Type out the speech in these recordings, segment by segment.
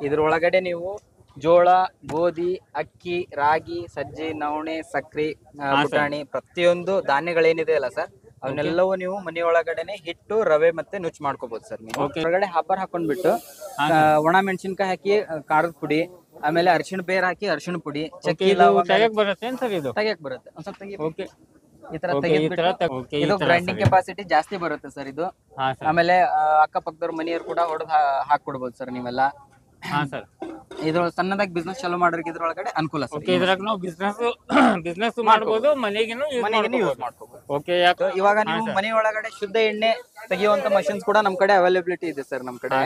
ಇದ್ರೊಳಗಡೆ ನೀವು ಜೋಳ, ಗೋಧಿ, ಅಕ್ಕಿ, ರಾಗಿ, ಸಜ್ಜಿ, ನವಣೆ, ಸಕ್ರಿ, ಪುಟಾಣಿ ಪ್ರತಿಯೊಂದು ಧಾನ್ಯಗಳೇನಿದೆ ಅಲ್ಲ ಸರ್, ಅವನ್ನೆಲ್ಲವೂ ನೀವು ಮನೆಯೊಳಗಡೆನೆ ಹಿಟ್ಟು, ರವೆ ಮತ್ತೆ ನುಚ್ಚು ಮಾಡ್ಕೋಬಹುದು ಸರ್. ನೀವು ಹೊರಗಡೆ ಹಾಪರ್ ಹಾಕೊಂಡ್ಬಿಟ್ಟು ಒಣ ಮೆಣಸಿನ್ಕಾಯಿ ಹಾಕಿ ಖಾರದ ಪುಡಿ, ಆಮೇಲೆ ಅರಿಶಿಣ ಬೇರ್ ಹಾಕಿ ಅರಿಶಿಣ ಪುಡಿ, ಚಕ್ಕಿ ತೆಗಿಯಕ್ ಬರುತ್ತೆ ಸರ್ ಇದು? ತೆಗಿಯಕ್ ಬರುತ್ತೆ. ಒಂದ್ ಸ್ವಲ್ಪ ತೆಗಿ. ಓಕೆ, ಈ ತರ ತೆಗೆದ್ಬಿಟ್ಟು ಇದು ಗ್ರೈಂಡಿಂಗ್ ಕೆಪಾಸಿಟಿ ಜಾಸ್ತಿ ಬರುತ್ತೆ ಸರ್ ಇದು. ಆಮೇಲೆ ಅಕ್ಕಪಕ್ಕದವ್ರ ಮನೆಯವ್ರು ಕೂಡ ಹೊಡೆದ್ ಹಾಕೊಡ್ಬೋದು ಸರ್ ನೀವೆಲ್ಲ. ಹಾ ಸರ್, ಇದ್ರ ಸಣ್ಣದಾಗಿ ಬಿಸ್ನೆಸ್ ಚಾಲೂ ಮಾಡೋರಿಗೆ ಇದ್ರೊಳಗಡೆ ಅನುಕೂಲ ಸರ್. ಇದ್ರಾಗ ನಾವು ಬಿಸ್ನೆಸ್ ಮಾಡ್ಬೋದು, ಮನೆಗೇನು ಯೂಸ್ ಮಾಡ್ಕೋಬಹುದು. ಓಕೆ, ಇವಾಗ ನೀವು ಮನೆ ಒಳಗಡೆ ಶುದ್ಧ ಎಣ್ಣೆ ತೆಗೆಯುವಂತ ಮಷಿನ್ಸ್ ಕೂಡ ನಮ್ ಕಡೆ ಅವೈಲಬಿಲಿಟಿ ಇದೆ ಸರ್ ನಮ್ ಕಡೆ.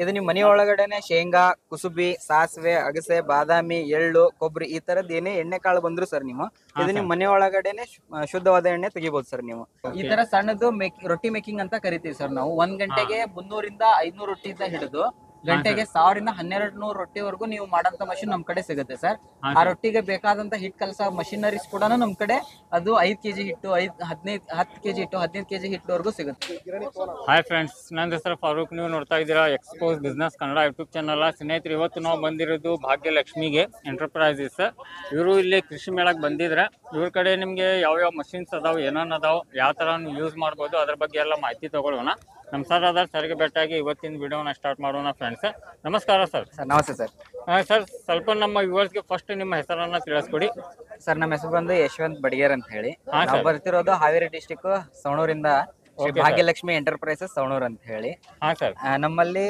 ಇದು ನೀವು ಮನೆ ಒಳಗಡೆನೆ ಶೇಂಗಾ, ಕುಸುಬಿ, ಸಾಸಿವೆ, ಅಗಸೆ, ಬಾದಾಮಿ, ಎಳ್ಳು, ಕೊಬ್ಬರಿ ಈ ತರದ್ ಏನೇ ಎಣ್ಣೆ ಕಾಳು ಬಂದ್ರು ಸರ್ ನೀವು ಇದು ನಿಮ್ ಮನೆ ಒಳಗಡೆನೆ ಶುದ್ಧವಾದ ಎಣ್ಣೆ ತೆಗಿಬಹುದು ಸರ್ ನೀವು. ಈ ತರ ಸಣ್ಣದು ರೊಟ್ಟಿ ಮೇಕಿಂಗ್ ಅಂತ ಕರಿತೀವಿ ಸರ್ ನಾವು. 1 ಗಂಟೆಗೆ 300 ಇಂದ 500 ರೊಟ್ಟಿಯಿಂದ ಹಿಡಿದು ಗಂಟೆಗೆ 1000 ಇಂದ 1200 ರೊಟ್ಟಿವರೆಗೂ ನೀವು ಮಾಡಂತ ಮಷಿನ್ ನಮ್ ಕಡೆ ಸಿಗುತ್ತೆ ಸರ್. ಆ ರೊಟ್ಟಿಗೆ ಬೇಕಾದಂತ ಹಿಟ್ ಕಲಸ ಮಷಿನರೀಸ್ ಕೂಡ ನಮ್ ಕಡೆ ಅದು 5 ಕೆಜಿ ಹಿಟ್ಟು, 10 ಕೆಜಿ ಹಿಟ್ಟು, 15 ಕೆಜಿ ಹಿಟ್ಟುವರೆಗೂ ಸಿಗುತ್ತೆ. ಹಾಯ್ ಫ್ರೆಂಡ್ಸ್, ನನ್ನ ಹೆಸರು ಫಾರೂಕ್. ನೀವು ನೋಡ್ತಾ ಇದ್ದೀರಾ expose business Kannada YouTube channel. ಸ್ನೇಹಿತರೆ, ಇವತ್ತು ನಾವು ಬಂದಿರೋದು ಭಾಗ್ಯಲಕ್ಷ್ಮಿಗೆ ಎಂಟರ್ಪ್ರೈಸಸ್. ಇವರು ಇಲ್ಲಿ ಕೃಷಿ ಮೇಳಕ್ಕೆ ಬಂದಿದ್ರೆ ಇವ್ರ ಕಡೆ ನಿಮಗೆ ಯಾವ್ಯಾವ ಮಷಿನ್ಸ್ ಅದಾವ, ಏನೇನು ಅದಾವ, ಯಾವ ಥರ ಯೂಸ್ ಮಾಡ್ಬೋದು ಅದ್ರ ಬಗ್ಗೆ ಎಲ್ಲ ಮಾಹಿತಿ ತಗೊಳ್ಳೋಣ. ನಮ್ಮ ಸರ್ ಆಧಾರ್ ಸರ್ಗೆ ಭೇಟಿಯಾಗಿ ಇವತ್ತಿನ ವಿಡಿಯೋನ ಸ್ಟಾರ್ಟ್ ಮಾಡೋಣ ಫ್ರೆಂಡ್ಸ್. ನಮಸ್ಕಾರ ಸರ್. ನಮಸ್ತೆ ಸರ್. ಸರ್, ಸ್ವಲ್ಪ ನಮ್ಮ ವ್ಯೂವರ್ಸ್ಗೆ ಫಸ್ಟ್ ನಿಮ್ಮ ಹೆಸರನ್ನ ತಿಳಿಸ್ಕೊಡಿ. ಸರ್, ನಮ್ಮ ಹೆಸರು ಬಂದು ಯಶವಂತ್ ಬಡಿಗೇರ್ ಅಂತ ಹೇಳಿ. ನಾವು ಬರ್ತಿರೋದು ಹಾವೇರಿ ಡಿಸ್ಟಿಕ್ ಸವಣೂರಿಂದ. ಭಾಗ್ಯಲಕ್ಷ್ಮಿ ಎಂಟರ್ಪ್ರೈಸಸ್ ಸವಣೂರ್ ಅಂತ ಹೇಳಿ. ನಮ್ಮಲ್ಲಿ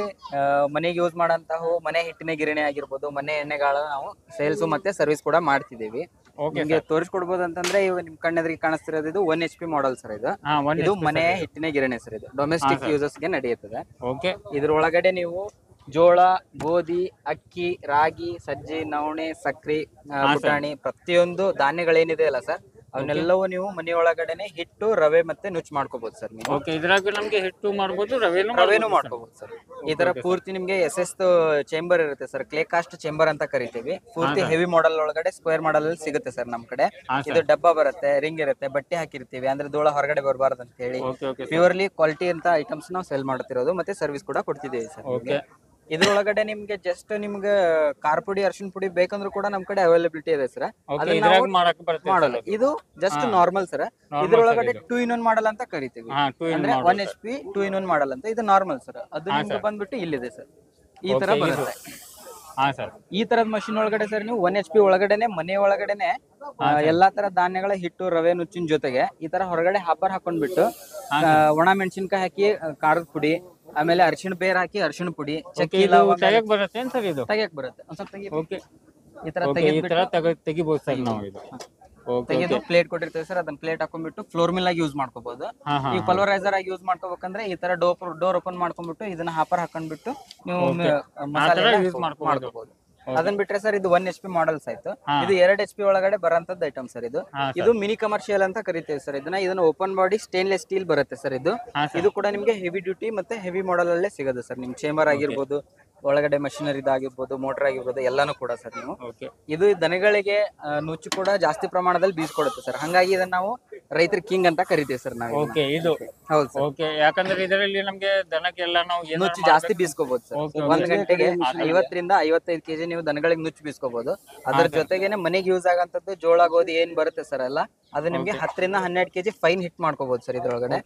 ಮನೆಗೆ ಯೂಸ್ ಮಾಡಂತಹ ಮನೆ ಹಿಟ್ಟಿನ ಗಿರಣಿ ಆಗಿರ್ಬೋದು, ಮನೆ ಎಣ್ಣೆಗಳ ನಾವು ಸೇಲ್ಸ್ ಮತ್ತೆ ಸರ್ವಿಸ್ ಕೂಡ ಮಾಡ್ತಿದೀವಿ. ನಿಮ್ಗೆ ತೋರಿಸ್ಕೊಡ್ಬೋದು ಅಂತಂದ್ರೆ ಇವಾಗ ನಿಮ್ ಕಣ್ಣೆದ್ರಿಗೆ ಕಾಣಿಸ್ತಿರೋದು ಇದು 1 HP ಮಾಡೆಲ್ ಸರ್. ಇದು ಮನೆ ಹಿಟ್ಟಿನ ಗಿರಣಿ ಸರ್. ಇದು ಡೊಮೆಸ್ಟಿಕ್ ಯೂಸರ್ಸ್ ಗೆ ನಡೆಯುತ್ತದೆ. ಇದ್ರೊಳಗಡೆ ನೀವು ಜೋಳ, ಗೋಧಿ, ಅಕ್ಕಿ, ರಾಗಿ, ಸಜ್ಜಿ, ನವಣೆ, ಸಕ್ರಿ, ಪುಟಾಣಿ ಪ್ರತಿಯೊಂದು ಧಾನ್ಯಗಳೇನಿದೆ ಅಲ್ಲ ಸರ್, ಅವನ್ನೆಲ್ಲವೂ ನೀವು ಮನೆಯೊಳಗಡೆನೆ ಹಿಟ್ಟು, ರವೆ ಮತ್ತೆ ನುಚ್ಚು ಮಾಡ್ಕೋಬಹುದು ಸರ್ ನೀವು. ಇದ್ರಾಗ ನಮ್ಗೆ ಹಿಟ್ಟು ಮಾಡ್ಬೋದು, ರವೆನು ಮಾಡ್ಕೋಬಹುದು ಸರ್. ಈ ತರ ಪೂರ್ತಿ ನಿಮ್ಗೆ SS ಚೇಂಬರ್ ಇರುತ್ತೆ ಸರ್. ಕ್ಲೇ ಕಾಸ್ಟ್ ಚೇಂಬರ್ ಅಂತ ಕರಿತೀವಿ. ಪೂರ್ತಿ ಹೆವಿ ಮಾಡೆಲ್ ಒಳಗಡೆ ಸ್ಕ್ವೇರ್ ಮಾಡೆಲ್ ಅಲ್ಲಿ ಸಿಗುತ್ತೆ ಸರ್ ನಮ್ ಕಡೆ. ಇದು ಡಬ್ಬ ಬರುತ್ತೆ, ರಿಂಗ್ ಇರುತ್ತೆ, ಬಟ್ಟೆ ಹಾಕಿರ್ತೀವಿ ಅಂದ್ರೆ ಧೂಳ ಹೊರಗಡೆ ಬರಬಾರ್ದು ಅಂತ ಹೇಳಿ ಪ್ಯೂರ್ಲಿ ಕ್ವಾಲಿಟಿ ಅಂತ ಐಟಮ್ಸ್ ನಾವು ಸೇಲ್ ಮಾಡ್ತಿರೋದು, ಮತ್ತೆ ಸರ್ವಿಸ್ ಕೂಡ ಕೊಡ್ತಿದ್ದೀವಿ ಸರ್. ಇದ್ರೊಳಗಡೆ ನಿಮ್ಗೆ ಜಸ್ಟ್ ನಿಮ್ಗೆ ಖಾರ ಪುಡಿ, ಅರಿಶಿನ ಪುಡಿ ಬೇಕಂದ್ರೂ ಕೂಡ ನಮ್ ಕಡೆ ಅವೈಲಬಿಲಿಟಿ ಇದೆ ಸರ್. ಮಾಡಲ್ಲ, ಇದು ಜಸ್ಟ್ ನಾರ್ಮಲ್ ಸರ್. ಇದ್ರೊಳಗಡೆ 2 in 1 ಮಾಡಲ್ ಅಂತ ಕರಿತೀವಿ. ಅಂದ್ರೆ 1 HP 2 in 1 ಮಾಡಲ್ ಅಂತ. ಇದು ನಾರ್ಮಲ್ ಸರ್. ಅದು ನಿಮ್ಗೆ ಬಂದ್ಬಿಟ್ಟು ಇಲ್ಲಿದೆ ಸರ್. ಈ ತರ ಬರುತ್ತೆ. ಈ ತರದ ಮಷಿನ್ ಒಳಗಡೆ ಸರ್ ನೀವು 1 HP ಒಳಗಡೆನೆ ಮನೆ ಒಳಗಡೆನೆ ಎಲ್ಲಾ ತರ ಧಾನ್ಯಗಳ ಹಿಟ್ಟು, ರವೆ, ನುಚ್ಚಿನ ಜೊತೆಗೆ ಈ ತರ ಹೊರಗಡೆ ಹಾಪರ್ ಹಾಕೊಂಡ್ಬಿಟ್ಟು ಒಣ ಮೆಣಸಿನ್ಕಾಯಿ ಹಾಕಿ ಖಾರದ ಪುಡಿ, ಆಮೇಲೆ ಅರಿಶಿಣ ಬೇರ್ ಹಾಕಿ ಅರಿಶಿಣ ಪುಡಿ, ಚಕ್ಕಿ ತೆಗಿಯಕ್ ಬರುತ್ತೆ ಸರ್. ಇದು ತೆಗಿಯಕ್ ಬರುತ್ತೆ. ಒಂದ್ ಸ್ವಲ್ಪ ತೆಗಿ. ಈ ತರ ತೆಗಿಬಹುದು ಸರ್ ನಾವು. ಇದು ತೆಗೆದು ಪ್ಲೇಟ್ ಕೊಟ್ಟಿರ್ತೀವಿ ಸರ್. ಅದನ್ನ ಪ್ಲೇಟ್ ಹಾಕೊಂಡ್ಬಿಟ್ಟು ಫ್ಲೋರ್ ಮಿಲ್ ಆಗಿ ಯೂಸ್ ಮಾಡ್ಕೋಬಹುದು. ಈ ಪಲ್ವರೈಸರ್ ಆಗಿ ಯೂಸ್ ಮಾಡ್ಕೋಬೇಕಂದ್ರೆ ಈ ತರ ಡೋರ್ ಓಪನ್ ಮಾಡ್ಕೊಂಡ್ಬಿಟ್ಟು ಇದನ್ನ ಹಾಪರ್ ಹಾಕೊಂಡ್ಬಿಟ್ಟು ನೀವು ಮಸಾಲೆ ಯೂಸ್ ಮಾಡ್ಕೋಬಹುದು. ಅದನ್ನ ಬಿಟ್ರೆ ಸರ್ ಇದು 1 HP ಮಾಡಲ್ಸ್ ಆಯ್ತು. ಇದು 2 HP ಒಳಗಡೆ ಬರೋಂತದ್ದು ಐಟಮ್ ಸರ್. ಇದು ಮಿನಿ ಕಮರ್ಷಿಯಲ್ ಅಂತ ಕರಿತೀವಿ ಸರ್. ಇದನ್ನ ಓಪನ್ ಬಾಡಿ ಸ್ಟೇನ್ಲೆಸ್ ಸ್ಟೀಲ್ ಬರುತ್ತೆ ಸರ್. ಇದು ಕೂಡ ನಿಮ್ಗೆ ಹೆವಿ ಡ್ಯೂಟಿ ಮತ್ತೆ ಹೆವಿ ಮಾಡೆಲ್ ಅಲ್ಲೇ ಸಿಗುತ್ತೆ ಸರ್. ನಿಮ್ ಚೇಂಬರ್ ಆಗಿರ್ಬೋದು, ಒಳಗಡೆ ಮಷಿನರಿ ಆಗಿರ್ಬೋದು, ಮೋಟರ್ ಆಗಿರ್ಬೋದು, ಎಲ್ಲಾನು ಕೂಡ ಸರ್ ನೀವು. ಇದು ದನಗಳಿಗೆ ನುಚ್ಚು ಕೂಡ ಜಾಸ್ತಿ ಪ್ರಮಾಣದಲ್ಲಿ ಬೀಸ್ಕೊಡುತ್ತೆ ಸರ್. ಹಂಗಾಗಿ ಇದನ್ನ ನಾವು ರೈತರ ಕಿಂಗ್ ಅಂತ ಕರಿತೀವಿ ಸರ್ ನಾವು. ಇದು ಹೌದು ಸರ್. ಯಾಕಂದ್ರೆ ಇದರಲ್ಲಿ ನಮ್ಗೆ ದನಕ್ಕೆಲ್ಲ ನಾವು ನುಚ್ಚು ಜಾಸ್ತಿ ಬೀಸ್ಕೋಬಹುದು ಸರ್. 1 ಗಂಟೆಗೆ 50 ರಿಂದ 55 kg ನೀವು ದನಗಳಿಗೆ ನುಚ್ಚು ಬೀಸ್ಕೋಬಹುದು. ಅದ್ರ ಜೊತೆಗೇನೆ ಮನೆಗೆ ಯೂಸ್ ಆಗಂತದ್ದು ಜೋಳ, ಗೋಧಿ ಏನ್ ಬರುತ್ತೆ ಸರ್ ಎಲ್ಲ, ಅದು ನಿಮ್ಗೆ 10 ರಿಂದ 12 kg ಫೈನ್ ಹಿಟ್ ಮಾಡ್ಕೋಬಹುದು ಸರ್. ಇದ್ರೊಳಗಡೆ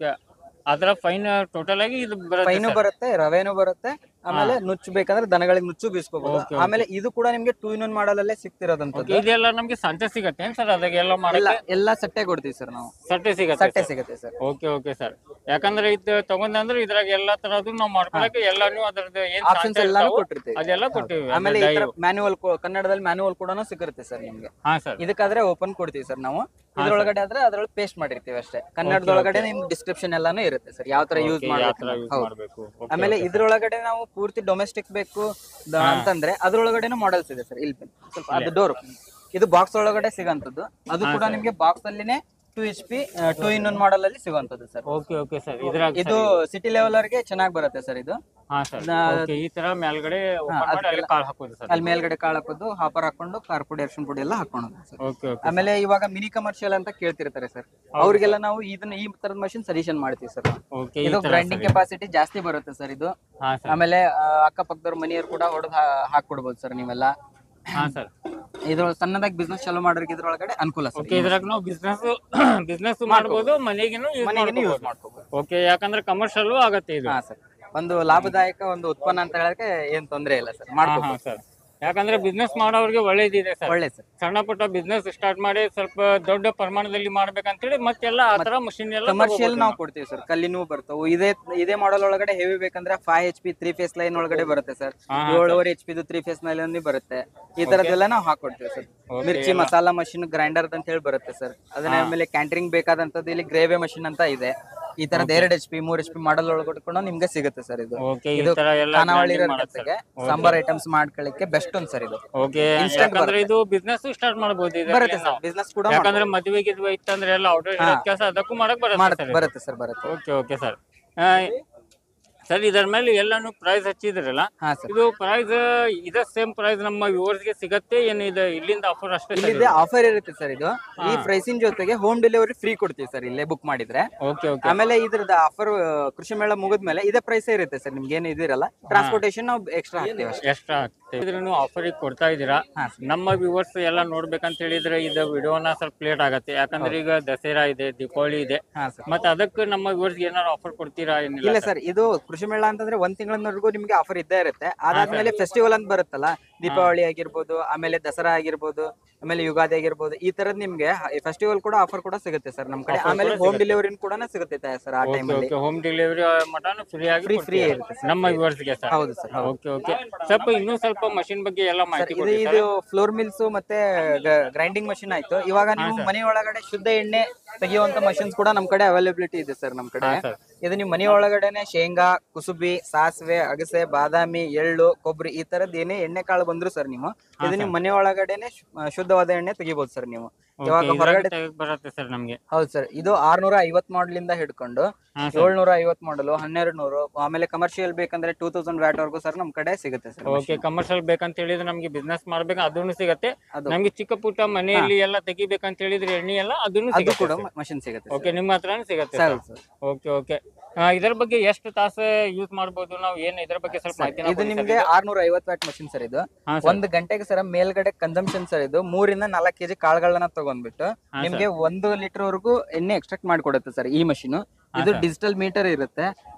ಅದರ ಫೈನ್ ಟೋಟಲ್ ಆಗಿ ಇದು ಫೈನು ಬರುತ್ತೆ, ರವೆನು ಬರುತ್ತೆ, ಆಮೇಲೆ ನುಚ್ಚು ಬೇಕಂದ್ರೆ ದನಗಳಿಗೆ ನುಚ್ಚು ಬೀಸ್ಕೋಬಹುದು. ಆಮೇಲೆ ಇದು ಕೂಡ ನಿಮ್ಗೆ 2 in 1 ಮಾಡಲ್ ಅಲ್ಲೇ ಸಿಗ್ತಿರೋದಂತದ್ದು. ಇದೆಲ್ಲ ನಮ್ಗೆ ಸಂತೆ ಸಿಗುತ್ತೆ ಸರ್? ಅದಕ್ಕೆಲ್ಲ ಎಲ್ಲ ಸಟ್ಟೆ ಕೊಡ್ತೀವಿ ಸರ್ ನಾವು. ಸಟ್ಟೆ ಸಿಗುತ್ತೆ ಸರ್. Okay sir. ಯಾಕಂದ್ರೆ ಇದು ತಗೊಂಡ್ರೆ ಇದ್ರಾಗ ಎಲ್ಲಾ ತರದ್ದು ನಾವು ಮಾಡ್ಕೊಳಕ್ಕೆ ಎಲ್ಲಾನು ಅದರದ್ದು ಏನ್ ಆಪ್ಷನ್ಸ್ ಎಲ್ಲಾನು ಕೊಟ್ಟಿರ್ತೀವಿ. ಅದೆಲ್ಲ ಕೊಟ್ಟಿವಿ. ಆಮೇಲೆ ಮ್ಯಾನುವಲ್ ಕನ್ನಡದಲ್ಲಿ ಮ್ಯಾನುವಲ್ ಕೂಡ ಸಿಗುತ್ತೆ ಸರ್ ನಿಮ್ಗೆ. ಇದಕ್ಕಾದ್ರೆ ಓಪನ್ ಕೊಡ್ತೀವಿ ಸರ್ ನಾವು. ಇದ್ರೊಳಗಡೆ ಆದ್ರೆ ಅದ್ರೊಳಗೆ ಪೇಸ್ಟ್ ಮಾಡಿರ್ತೀವಿ ಅಷ್ಟೇ. ಕನ್ನಡದೊಳಗಡೆ ನಿಮ್ ಡಿಸ್ಕ್ರಿಪ್ಷನ್ ಎಲ್ಲಾನು ಇರುತ್ತೆ ಸರ್, ಯಾವ ತರ ಯೂಸ್ ಮಾಡಬೇಕು. ಆಮೇಲೆ ಇದ್ರೊಳಗಡೆ ನಾವು ಪೂರ್ತಿ ಡೊಮೆಸ್ಟಿಕ್ ಬೇಕು ಅಂತಂದ್ರೆ ಅದ್ರೊಳಗಡೆನೂ ಮಾಡೆಲ್ಸ್ ಇದೆ ಸರ್. ಇಲ್ಲಿ ಸ್ವಲ್ಪ ಅದು ಡೋರ್, ಇದು ಬಾಕ್ಸ್ ಒಳಗಡೆ ಸಿಗಂತದ್ದು. ಅದು ಕೂಡ ನಿಮ್ಗೆ ಬಾಕ್ಸ್ ಅಲ್ಲಿನೇ HP 2-in-1 ಮಾಡಲ್ ಅಲ್ಲಿ ಸಿಗುವಂತದ್ದು ಸರ್. Okay okay sir. ಇದ್ರಾಗ ಇದು ಸಿಟಿ ಲೆವೆಲ್ ವರೆಗೆ ಚೆನ್ನಾಗಿ ಬರುತ್ತೆ ಸರ್ ಇದು. ಹಾ ಸರ್. ಓಕೆ, ಈ ತರ ಮೇಲ್ಗಡೆ ಓಪನ್ ಮಾಡಿ ಅಲ್ಲಿ ಕಾಳು ಹಾಕೋದು ಸರ್. ಅಲ್ಲಿ ಮೇಲ್ಗಡೆ ಕಾಳು ಹಾಕೋದು, ಹಾಪರ್ ಹಾಕೊಂಡು ಖಾರ ಪುಡಿ ಅರ್ಶಿನ ಪುಡಿ ಎಲ್ಲ ಹಾಕೋಣದು ಸರ್. Okay okay. ಆಮೇಲೆ ಇವಾಗ ಮಿನಿ ಕಮರ್ಷಿಯಲ್ ಅಂತ ಕೇಳ್ತಿರ್ತಾರೆ ಸರ್, ಅವ್ರಿಗೆಲ್ಲ ನಾವು ಈ ತರದ ಮಷಿನ್ ಸಜೆಷನ್ ಮಾಡ್ತೀವಿ ಸರ್. ಓಕೆ, ಇದು ಗ್ರೈಂಡಿಂಗ್ ಕೆಪಾಸಿಟಿ ಜಾಸ್ತಿ ಬರುತ್ತೆ ಸರ್ ಇದು. ಹಾ ಸರ್. ಆಮೇಲೆ ಅಕ್ಕಪಕ್ಕದವ್ರ ಮನೆಯವ್ರು ಕೂಡ ಹೊಡೆದು ಹಾಕೊಡ್ಬೋದು ಸರ್ ನೀವೆಲ್ಲ. ಹಾ ಸರ್. ಇದ್ರ ಸಣ್ಣದಾಗಿ ಬಿಸ್ನೆಸ್ ಚಾಲೂ ಮಾಡೋರಿಗೆ ಇದ್ರೊಳಗಡೆ ಅನುಕೂಲ ಸರ್. ಓಕೆ, ಇದ್ರಾಗ ನಾವು ಬಿಸ್ನೆಸ್ ಮಾಡ್ಬೋದು, ಮನೆಗೇನು ಯೂಸ್ ಮಾಡ್ಕೋಬಹುದು. ಓಕೆ, ಯಾಕಂದ್ರೆ ಕಮರ್ಷಿಯಲ್ ಆಗತ್ತೆ ಇದು. ಹಾ ಸರ್, ಒಂದು ಲಾಭದಾಯಕ ಒಂದು ಉತ್ಪನ್ನ ಅಂತ ಹೇಳಕ್ಕೆ ಏನ್ ತೊಂದ್ರೆ ಇಲ್ಲ ಸರ್, ಮಾಡ್ಕೋಬಹುದು ಸರ್. ಯಾಕಂದ್ರೆ ಬಿಸ್ನೆಸ್ ಮಾಡೋರಿಗೆ ಒಳ್ಳೇದಿದೆ ಸರ್. ಒಳ್ಳೆ ಸರ್. ಸಣ್ಣ ಪುಟ್ಟ ಬಿಸ್ನೆಸ್ ಸ್ಟಾರ್ಟ್ ಮಾಡಿ ಸ್ವಲ್ಪ ದೊಡ್ಡ ಪ್ರಮಾಣದಲ್ಲಿ ಮಾಡ್ಬೇಕಂತೇಳಿ ಮತ್ತೆಲ್ಲ ಆ ತರ ಮಷಿನ್ ಎಲ್ಲ ಕಮರ್ಷಿಯಲ್ ನಾವು ಕೊಡ್ತೀವಿ ಸರ್. ಕಲ್ಲಿನೂ ಬರ್ತಾವು. ಇದೇ ಮಾಡಲ್ ಒಳಗಡೆ ಹೆವಿ ಬೇಕಂದ್ರೆ 5 HP 3 ಫೇಸ್ ಲೈನ್ ಒಳಗಡೆ ಬರುತ್ತೆ ಸರ್. 7.5 HP 3 ಫೇಸ್ ಲೈನ್ ಬರುತ್ತೆ. ಈ ತರದೆಲ್ಲ ನಾವು ಹಾಕೊಡ್ತೀವಿ ಸರ್. ಮಿರ್ಚಿ ಮಸಾಲಾ ಮಷಿನ್ ಗ್ರೈಂಡರ್ ಅಂತ ಹೇಳಿ ಬರುತ್ತೆ ಸರ್. ಅದನ್ನ ಆಮೇಲೆ ಕ್ಯಾಂಟರಿಂಗ್ ಬೇಕಾದಂತದ್ದು ಇಲ್ಲಿ ಗ್ರೇವೆ ಮಷಿನ್ ಅಂತ ಇದೆ. ಈ ತರದ 2 HP 3 HP ಮಾಡಲ್ ಒಳಗಡೆ ಕೂಡ ನಿಮ್ಗೆ ಸಿಗುತ್ತೆ ಸರ್ ಇದು. ಇದು ಖಾನಾವಳಿ ರೈತರಿಗೆ ಸಾಂಬಾರ್ ಐಟಮ್ಸ್ ಮಾಡ್ಕೊಳ್ಳಿಕ್ಕೆ ಬೆಸ್ಟ್ ಒಂದು ಸರ್ ಇದು. ಓಕೆ, ಯಾಕಂದ್ರೆ ಇದು ಬಿಸ್ನೆಸ್ ಸ್ಟಾರ್ಟ್ ಮಾಡಬಹುದು. ಬರುತ್ತೆ ಸರ್, ಬಿಸ್ನೆಸ್ ಕೂಡ. ಯಾಕಂದ್ರೆ ಮದುವೆಗೆ ಇತ್ತಂದ್ರೆ ಎಲ್ಲ ಆರ್ಡರ್ ಕೆಲಸ ಅದಕ್ಕೂ ಮಾಡಕ್ ಬರುತ್ತೆ ಸರ್, ಬರುತ್ತೆ. Okay okay sir. ಸರ್, ಇದರ ಮೇಲೆ ಎಲ್ಲಾನು ಪ್ರೈಸ್ ಹಚ್ಚಿದ್ರಲ್ಲ, ಇದು ಪ್ರೈಸ್ ಇದ ಸೇಮ್ ಪ್ರೈಸ್ ನಮ್ಮ ವ್ಯೂವರ್ಸ್ ಗೆ ಸಿಗತ್ತೆ ಏನು? ಇದು ಇಲ್ಲಿಂದ ಆಫರ್ ಅಷ್ಟೇ? ಇಲ್ಲಿದೆ ಆಫರ್ ಇರುತ್ತೆ ಸರ್. ಇದು ಈ ಪ್ರೈಸಿನ ಜೊತೆಗೆ ಹೋಮ್ ಡೆಲಿವರಿ ಫ್ರೀ ಕೊಡ್ತೀವಿ ಸರ್ ಇಲ್ಲೇ ಬುಕ್ ಮಾಡಿದ್ರೆ. Okay okay. ಆಮೇಲೆ ಇದ್ರದ್ದು ಆಫರ್ ಕೃಷಿ ಮೇಳ ಮುಗಿದ್ಮೇಲೆ ಇದೇ ಪ್ರೈಸ್ ಇರುತ್ತೆ ಸರ್. ನಿಮ್ಗೆ ಏನು ಇದಿರಲ್ಲ, ಟ್ರಾನ್ಸ್ಪೋರ್ಟೇಷನ್ ನಾವು ಎಕ್ಸ್ಟ್ರಾ ಹಾಕ್ತೀವಿ ಅಷ್ಟೇ. ಎಕ್ಸ್ಟ್ರಾ ಇದ್ರೂ ಆಫರ್ ಕೊಡ್ತಾ ಇದೀರಾ. ನಮ್ಮ ವ್ಯೂವರ್ಸ್ ಎಲ್ಲ ನೋಡ್ಬೇಕಂತ ಹೇಳಿದ್ರೆ ಇದು ವಿಡಿಯೋನ ಸ್ವಲ್ಪ ಲೇಟ್ ಆಗತ್ತೆ, ಯಾಕಂದ್ರೆ ಈಗ ದಸರಾ ಇದೆ, ದೀಪಾವಳಿ ಇದೆ, ಮತ್ತೆ ಅದಕ್ಕೆ ನಮ್ಮ ವ್ಯೂವರ್ಸ್ ಏನಾದ್ರು ಆಫರ್ ಕೊಡ್ತೀರಾ? ಇಲ್ಲ ಸರ್, ಇದು ಕೃಷಿ ಮೇಳ ಅಂತಂದ್ರೆ 1 ತಿಂಗಳವರೆಗೂ ನಿಮ್ಗೆ ಆಫರ್ ಇದ್ದೇ ಇರುತ್ತೆ. ಅದಾದ್ಮೇಲೆ ಫೆಸ್ಟಿವಲ್ ಅಂತ ಬರುತ್ತಲ್ಲ, ದೀಪಾವಳಿ ಆಗಿರ್ಬೋದು, ಆಮೇಲೆ ದಸರಾ ಆಗಿರ್ಬೋದು, ಆಮೇಲೆ ಯುಗಾದಿ ಆಗಿರ್ಬೋದು, ಈ ತರದ್ ನಿಮ್ಗೆ ಫೆಸ್ಟಿವಲ್ ಕೂಡ ಆಫರ್ ಕೂಡ ಸಿಗುತ್ತೆ ಸರ್ ನಮ್ ಕಡೆ. ಆಮೇಲೆ ಹೋಮ್ ಡೆಲಿವರಿ ಕೂಡ ಸಿಗುತ್ತೆ ಸರ್ ಆ ಟೈಮ್ ಅಲ್ಲಿ. ಹೋಮ್ ಡೆಲಿವರಿ ಮಟನ್ ಫ್ರೀ ಇರುತ್ತೆ ನಮ್ಮ ವ್ಯೂವರ್ಸ್ ಗೆ ಸರ್. ಹೌದು ಸರ್. Okay okay. ಸ್ವಲ್ಪ ಇನ್ನೂ ಸ್ವಲ್ಪ ಮಷಿನ್ ಬಗ್ಗೆ ಎಲ್ಲ ಮಾಹಿತಿ ಕೊಡಿ. ಇದು ಫ್ಲೋರ್ ಮಿಲ್ಸ್ ಮತ್ತೆ ಗ್ರೈಂಡಿಂಗ್ ಮಷಿನ್ ಆಯ್ತು. ಇವಾಗ ನೀವು ಮನೆ ಒಳಗಡೆ ಶುದ್ಧ ಎಣ್ಣೆ ತೆಗೆಯುವಂತ ಮಷಿನ್ಸ್ ಕೂಡ ನಮ್ ಕಡೆ ಅವೈಲಬಿಲಿಟಿ ಇದೆ ಸರ್ ನಮ್ ಕಡೆ. ಇದು ನೀವು ಮನೆ ಒಳಗಡೆನೆ ಶೇಂಗಾ, ಕುಸುಬಿ, ಸಾಸಿವೆ, ಅಗಸೆ, ಬಾದಾಮಿ, ಎಳ್ಳು, ಕೊಬ್ಬರಿ ಈ ತರದ್ ಏನೇ ಎಣ್ಣೆ ಕಾಳು ಬಂದ್ರು ಸರ್ ನೀವು ಇದು ನಿಮ್ ಮನೆ ಒಳಗಡೆನೆ ಶುದ್ಧವಾದ ಎಣ್ಣೆ ತೆಗಿಬಹುದು ಸರ್ ನೀವು. ಇವಾಗ ಹೊರಗಡೆ ಬರುತ್ತೆ ಸರ್ ನಮ್ಗೆ. ಹೌದು ಸರ್, ಇದು 650 ಮಾಡಲ್ ಇಂದ ಹಿಡ್ಕೊಂಡು 750 ಮಾಡಲ್, 1200, ಆಮೇಲೆ ಕಮರ್ಷಿಯಲ್ ಬೇಕಂದ್ರೆ 2000 ವ್ಯಾಟ್ ವರೆಗೂ ಸರ್ ನಮ್ ಕಡೆ ಸಿಗುತ್ತೆ ಸರ್. ಓಕೆ, ಕಮರ್ಷಿಯಲ್ ಬೇಕಂತ ಹೇಳಿದ್ರೆ ನಮ್ಗೆ ಬಿಸ್ನೆಸ್ ಮಾಡ್ಬೇಕು ಅದನ್ನು ಸಿಗುತ್ತೆ. ನಮ್ಗೆ ಚಿಕ್ಕ ಪುಟ್ಟ ಮನೆಯಲ್ಲಿ ಎಲ್ಲ ತೆಗಿಬೇಕಂತ ಹೇಳಿದ್ರೆ ಎಣ್ಣೆ ಎಲ್ಲ ಅದನ್ನು ಕೂಡ ಮಷಿನ್ ಸಿಗುತ್ತೆ. ಓಕೆ, ನಿಮ್ಮ ಹತ್ರನೇ ಸಿಗುತ್ತೆ ಸರ್. Okay okay. ಇದರ ಬಗ್ಗೆ ಎಷ್ಟು ತಾಸು ಯೂಸ್ ಮಾಡಬಹುದು ನಾವು? ಏನು ಇದರ ಬಗ್ಗೆ ಸ್ವಲ್ಪ ಮಾಹಿತಿ? ಇದು ನಿಮ್ಗೆ 650 ವ್ಯಾಟ್ ಮಷಿನ್ ಸರ್. ಇದು 1 ಗಂಟೆಗೆ ಸರ್ ಮೇಲ್ಗಡೆ ಕನ್ಸಂಪ್ಷನ್ ಸರ್ ಇದು 3 ಇಂದ 4 kg ಕಾಳುಗಳನ್ನ ತಗೊಂಡ್ಬಿಟ್ಟು ನಿಮ್ಗೆ 1 ಲೀಟರ್ ವರೆಗೂ ಎಣ್ಣೆ ಎಕ್ಸ್ಟ್ರಾಕ್ಟ್ ಮಾಡಿಕೊಡುತ್ತೆ ಸರ್ ಈ ಮಷಿನ್. ಇದು ಡಿಜಿಟಲ್ ಮೀಟರ್ ಇರುತ್ತೆ.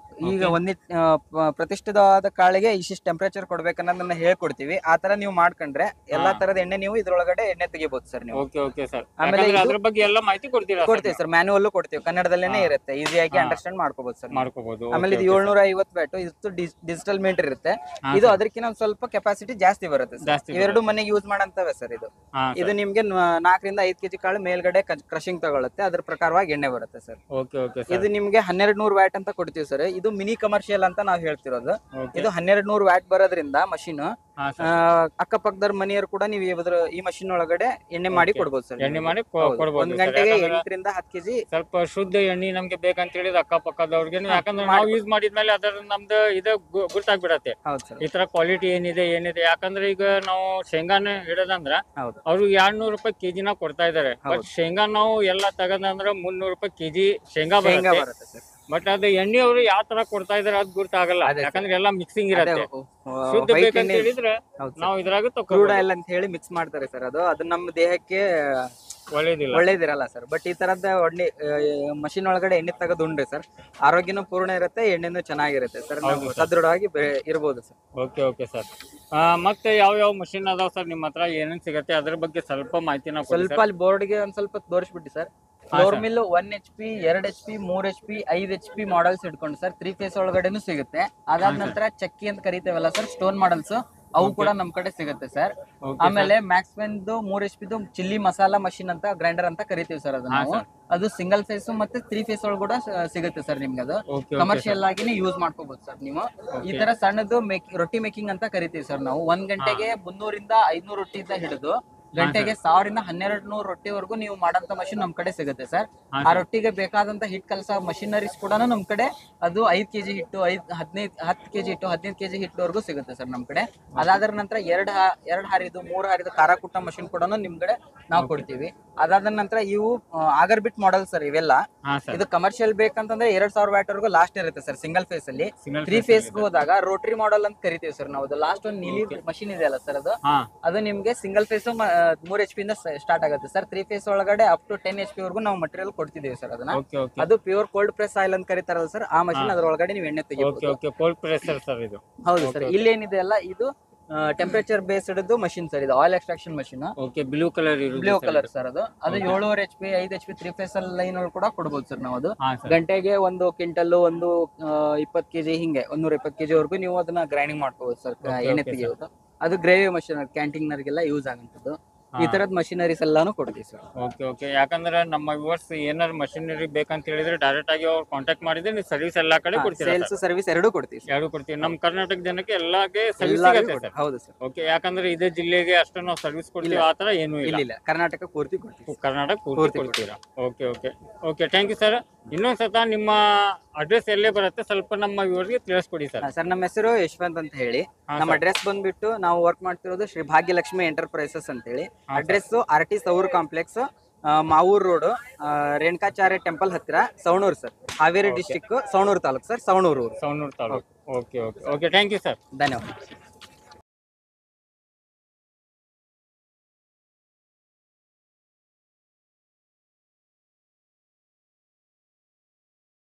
ಈಗ ಪ್ರತಿಷ್ಠಿತವಾದ ಕಾಳಿಗೆ ಇಷ್ಟಿಷ್ಟು ಟೆಂಪರೇಚರ್ ಕೊಡ್ಬೇಕನ್ನೋದನ್ನ ಹೇಳ್ಕೊಡ್ತೀವಿ. ಆ ತರ ನೀವು ಮಾಡ್ಕೊಂಡ್ರೆ ಎಲ್ಲಾ ತರದ ಎಣ್ಣೆ ನೀವು ಇದ್ರೊಳಗಡೆ ಎಣ್ಣೆ ತೆಗಿಬಹುದು ಸರ್ ನೀವು. Okay okay sir. ಆಮೇಲೆ ಅದ್ರ ಬಗ್ಗೆ ಎಲ್ಲ ಮಾಹಿತಿ ಕೊಡ್ತೀವಿ ಸರ್. ಮ್ಯಾನುವಲ್ ಕೊಡ್ತೀವಿ, ಕನ್ನಡದಲ್ಲೇನೆ ಇರುತ್ತೆ, ಈಸಿಯಾಗಿ ಅಂಡರ್ಸ್ಟ್ಯಾಂಡ್ ಮಾಡ್ಕೋಬಹುದು ಸರ್. ಆಮೇಲೆ ಇದು 750 ವ್ಯಾಟ್ ಇದು ಡಿಜಿಟಲ್ ಮೀಟರ್ ಇರುತ್ತೆ. ಇದು ಅದಕ್ಕಿಂತ ಒಂದ್ ಸ್ವಲ್ಪ ಕೆಪಾಸಿಟಿ ಜಾಸ್ತಿ ಬರುತ್ತೆ ಸರ್. ಇವೆರಡು ಮನೆಗೆ ಯೂಸ್ ಮಾಡಂತವೆ ಸರ್. ಇದು ನಿಮ್ಗೆ 4 ರಿಂದ 5 kg ಕಾಳು ಮೇಲ್ಗಡೆ ಕ್ರಶಿಂಗ್ ತಗೊಳುತ್ತೆ, ಅದ್ರ ಪ್ರಕಾರವಾಗಿ ಎಣ್ಣೆ ಬರುತ್ತೆ ಸರ್. ಇದು ನಿಮ್ಗೆ 1200 ವ್ಯಾಟ್ ಅಂತ ಕೊಡ್ತೀವಿ ಸರ್. ಇದು ಮಿನಿ ಕಮರ್ಷಿಯಲ್ ಅಂತ ನಾವು ಹೇಳ್ತಿರೋದು. ಇದು 1200 ವ್ಯಾಟ್ ಬರೋದ್ರಿಂದ ಮಷಿನ್ ಅಕ್ಕಪಕ್ಕದವ್ರ ಮನೆಯವರು ಕೂಡ ನೀವು ಈ ಮಷಿನ್ ಒಳಗಡೆ ಎಣ್ಣೆ ಮಾಡಿ ಕೊಡ್ಬೋದು ಸರ್. ಎಣ್ಣೆ ಮಾಡಿ ಕೊಡ್ಬೋದು. 1 ಗಂಟೆಗೆ 8 ರಿಂದ 10 kg ಸ್ವಲ್ಪ ಶುದ್ಧ ಎಣ್ಣೆ ನಮ್ಗೆ ಬೇಕಂತ ಹೇಳಿದ್ರೆ ಅಕ್ಕಪಕ್ಕದವ್ರಿಗೆ, ಯಾಕಂದ್ರೆ ನಾವು ಯೂಸ್ ಮಾಡಿದ್ಮೇಲೆ ಅದರ ನಮ್ದು ಇದು ಗೊತ್ತಾಗ್ಬಿಡತ್ತೆ ಈ ತರ ಕ್ವಾಲಿಟಿ ಏನಿದೆ. ಯಾಕಂದ್ರೆ ಈಗ ನಾವು ಶೇಂಗಾನ ಹಿಡದಂದ್ರ ಅವ್ರು 200 ರೂಪಾಯಿ ಕೆಜಿನ ಕೊಡ್ತಾ ಇದಾರೆ. ಬಟ್ ಶೇಂಗಾ ನಾವು ಎಲ್ಲ ತಗದಂದ್ರ 300 ರೂಪಾಯಿ ಕೆಜಿ ಶೇಂಗಾ ಬರುತ್ತೆ. ಬಟ್ ಅದು ಎಣ್ಣೆ ಅವರು ಯಾವ ತರ ಕೊಡ್ತಾ ಇದಾರೆ ಅದು ಗುರ್ತಾಗಲ್ಲ, ಯಾಕಂದ್ರೆ ಎಲ್ಲ ಮಿಕ್ಸಿಂಗ್ ಇರುತ್ತೆ. ಶುದ್ಧ ಬೇಕಂತ ಹೇಳಿದ್ರೆ ನಾವು ಇದ್ರಾಗ ಕ್ರೂಡ್ ಆಯಿಲ್ ಅಂತ ಹೇಳಿ ಮಿಕ್ಸ್ ಮಾಡ್ತಾರೆ ಸರ್. ಅದು ನಮ್ಮ ದೇಹಕ್ಕೆ ಒಳ್ಳೇದಿರಲ್ಲ ಸರ್. ಬಟ್ ಈ ತರದ ಮಷಿನ್ ಒಳಗಡೆ ಎಣ್ಣೆ ತೆಗೆದು ಉಂಡ್ರಿ ಸರ್, ಆರೋಗ್ಯನೂ ಪೂರ್ಣ ಇರುತ್ತೆ, ಎಣ್ಣೆನೂ ಚೆನ್ನಾಗಿರುತ್ತೆ ಸರ್. ನಾವು ಸದೃಢವಾಗಿ ಇರ್ಬೋದು ಸರ್. Okay okay sir. ಮತ್ತೆ ಯಾವ ಮಷಿನ್ ಅದಾವ ಸರ್ ನಿಮ್ಮ ಹತ್ರ? ಏನೇನ್ ಸಿಗತ್ತೆ ಅದ್ರ ಬಗ್ಗೆ ಸ್ವಲ್ಪ ಮಾಹಿತಿನ ಸ್ವಲ್ಪ ಅಲ್ಲಿ ಬೋರ್ಡ್ಗೆ ಒಂದ್ ಸ್ವಲ್ಪ ತೋರಿಸ್ಬಿಟ್ಟು sir. Flour mill 1 HP 2 HP 3 HP 5 HP models ಇಟ್ಕೊಂಡು ಸರ್ 3 ಫೇಸ್ ಒಳಗಡೆನೂ ಸಿಗುತ್ತೆ. ಅದಾದ ನಂತರ ಚಕ್ಕಿ ಅಂತ ಕರಿತೇವಲ್ಲ ಸರ್, ಸ್ಟೋನ್ ಮಾಡಲ್ಸ್, ಅವು ಕೂಡ ನಮ್ ಕಡೆ ಸಿಗುತ್ತೆ ಸರ್. ಆಮೇಲೆ ಮ್ಯಾಕ್ಸ್ವೆನ್ 3 HP ಚಿಲ್ಲಿ ಮಸಾಲಾ ಮಷಿನ್ ಅಂತ ಗ್ರೈಂಡರ್ ಅಂತ ಕರಿತೀವಿ ಸರ್. ಅದು ನಾವು ಅದು ಸಿಂಗಲ್ ಫೇಸ್ ಮತ್ತೆ 3 ಫೇಸ್ ಒಳಗೆ ಕೂಡ ಸಿಗುತ್ತೆ ಸರ್ ನಿಮ್ಗೆ. ಅದು ಕಮರ್ಷಿಯಲ್ ಆಗಿನೇ ಯೂಸ್ ಮಾಡ್ಕೋಬಹುದು ಸರ್ ನೀವು. ಈ ತರ ಸಣ್ಣದು ರೊಟ್ಟಿ ಮೇಕಿಂಗ್ ಅಂತ ಕರಿತೀವಿ ಸರ್ ನಾವು. 1 ಗಂಟೆಗೆ 300 ರಿಂದ 500 ರೊಟ್ಟಿ ಹಿಡಿದು ಗಂಟೆಗೆ 1000 ಇಂದ 1200 ರೊಟ್ಟಿವರೆಗೂ ನೀವು ಮಾಡಂತ ಮಷಿನ್ ನಮ್ ಕಡೆ ಸಿಗುತ್ತೆ ಸರ್. ಆ ರೊಟ್ಟಿಗೆ ಬೇಕಾದಂತ ಹಿಟ್ ಕಲಸೋ ಮಷಿನರೀಸ್ ಕೂಡ ನಮ್ ಕಡೆ ಅದು 5 kg ಹಿಟ್ಟು 10 kg ಹಿಟ್ಟು 15 kg ಹಿಟ್ಟವರೆಗೂ ಸಿಗುತ್ತೆ ಸರ್ ನಮ್ ಕಡೆ. ಅದಾದ ನಂತರ ಎರಡು ಹಾರಿದು 3 ಹಾರಿದು ಖಾರ ಕುಟ್ಟ ಮಷಿನ್ ಕೂಡ ನಿಮ್ ಕಡೆ ನಾವು ಕೊಡ್ತೀವಿ. ಅದಾದ ನಂತರ ಇವು ಆಗರ್ ಬಿಟ್ ಮಾಡೆಲ್ ಸರ್ ಇವೆಲ್ಲ. ಇದು ಕಮರ್ಷಿಯಲ್ ಬೇಕಂತಂದ್ರೆ 2000 ವ್ಯಾಟ್ ವರೆಗೂ ಲಾಸ್ಟ್ ಇರುತ್ತೆ ಸರ್ ಸಿಂಗಲ್ ಫೇಸ್ ಅಲ್ಲಿ. 3 ಫೇಸ್ ಹೋದಾಗ ರೋಟರಿ ಮಾಡೆಲ್ ಅಂತ ಕರಿತೀವಿ ಸರ್ ನಾವು. ಲಾಸ್ಟ್ ಒಂದು ನೀಲಿ ಮಷಿನ್ ಇದೆ ಅಲ್ಲ ಸರ್, ಅದು ನಿಮ್ಗೆ ಸಿಂಗಲ್ ಫೇಸ್ 3 HP ಇಂದ ಸ್ಟಾರ್ಟ್ ಆಗುತ್ತೆ ಸರ್. 3 ಫೇಸ್ ಒಳಗಡೆ ಅಪ್ ಟು 10 HP ವರೆಗೂ ನಾವು ಮಟೀರಿಯಲ್ ಕೊಡ್ತಿದ್ದೀವಿ ಸರ್. ಅದನ್ನ ಅದು ಪ್ಯೂರ್ ಕೋಲ್ಡ್ ಪ್ರೆಸ್ ಆಯಿಲ್ ಅಂತ ಕರೀತಾರಲ್ಲ ಸರ್, ಆ ಮಷಿನ್ ಅದ್ರೊಳಗಡೆ ನೀವು ಎಣ್ಣೆ ತೆಗಿಬಹುದು. ಕೋಲ್ಡ್ ಪ್ರೆಸರ್ ಸರ್ ಇದು. ಹೌದು ಸರ್. ಇಲ್ಲೇನಿದೆ ಅಲ್ಲ ಇದು ಟೆಂಪರೇಚರ್ ಬೇಸ್ಡ್ ಮಷಿನ್ ಸರ್. ಇದು oil extraction machine. Blue colour sir. ಅದು 7.5 HP 5 HP 3 ಫೇಸ್ ಲೈನ್ ಅಲ್ಲಿ ಕೂಡ ಕೊಡಬಹುದು ಸರ್ ನಾವು. ಅದು ಗಂಟೆಗೆ 1 ಕ್ವಿಂಟಲ್ 20 kg ಹಿಂಗೆ 120 kg ವರೆಗೂ ನೀವು ಅದನ್ನ ಗ್ರೈಂಡಿಂಗ್ ಮಾಡ್ಕೋಬಹುದು ಸರ್. ಎಣ್ಣೆ ತೆಗೆಯೋದು ಅದು ಗ್ರೇವಿ ಮಷಿನ್ ಕ್ಯಾಂಟೀನ್ ನರಿಗೆಲ್ಲ ಯೂಸ್ ಆಗುವಂತದ್ದು. ಈ ತರದ ಮಷಿನರೀಸ್ ಎಲ್ಲಾನು ಕೊಡ್ತೀವಿ ಸರ್. ಓಕೆ ಯಾಕಂದ್ರೆ ನಮ್ಮ ವ್ಯೂವರ್ಸ್ ಏನಾದ್ರು ಮಷಿನರಿ ಬೇಕಂತ ಹೇಳಿದ್ರೆ ಡೈರೆಕ್ಟ್ ಆಗಿ ಅವ್ರು ಕಾಂಟ್ಯಾಕ್ಟ್ ಮಾಡಿದ್ರೆ ನೀವು ಸರ್ವಿಸ್ ಎಲ್ಲಾ ಕಡೆ ಕೊಡ್ತೀರಾ? ಸೇಲ್ಸ್ ಸರ್ವಿಸ್ ಎರಡೂ ಕೊಡ್ತೀವಿ. ನಮ್ಮ ಕರ್ನಾಟಕ ಜನಕ್ಕೆ ಎಲ್ಲಾಗೆ ಸರ್ವಿಸ್ ಸಿಗುತ್ತೆ ಸರ್. ಹೌದು ಸರ್. ಓಕೆ, ಯಾಕಂದ್ರೆ ಇದೇ ಜಿಲ್ಲೆಗೆ ಅಷ್ಟು ನಾವು ಸರ್ವಿಸ್ ಕೊಡ್ತೀವಿ ಆತರ ಏನು ಇಲ್ಲ. ಕರ್ನಾಟಕ ಪೂರ್ತಿ ಕೊಡ್ತೀವಿ. ಕರ್ನಾಟಕ ಪೂರ್ತಿ ಕೊಡ್ತೀರಾ? Okay thank you sir. ಇನ್ನೊಂದ್ಸತ ನಿಮ್ಮ ಅಡ್ರೆಸ್ ಎಲ್ಲೇ ಬರುತ್ತೆ ಸ್ವಲ್ಪ ನಮ್ಮ ವ್ಯೂವರ್ಸ್ಗೆ ತಿಳಿಸ್ಕೊಡಿ ಸರ್. ಸರ್ ನಮ್ಮ ಹೆಸರು ಯಶವಂತ್ ಅಂತ ಹೇಳಿ. ನಮ್ಮ ಅಡ್ರೆಸ್ ಬಂದ್ಬಿಟ್ಟು ನಾವು ವರ್ಕ್ ಮಾಡ್ತಿರೋದು ಶ್ರೀ ಭಾಗ್ಯಲಕ್ಷ್ಮಿ ಎಂಟರ್ಪ್ರೈಸಸ್ ಅಂತ ಹೇಳಿ. ಅಡ್ರೆಸ್ RT ಸೌರ್ complex, Mavur road, Renukacharya temple ಹತ್ತಿರ, Savanur sir. Haveri district, Savanur taluk sir. Savanur taluk. Okay thank you sir. ಧನ್ಯವಾದ.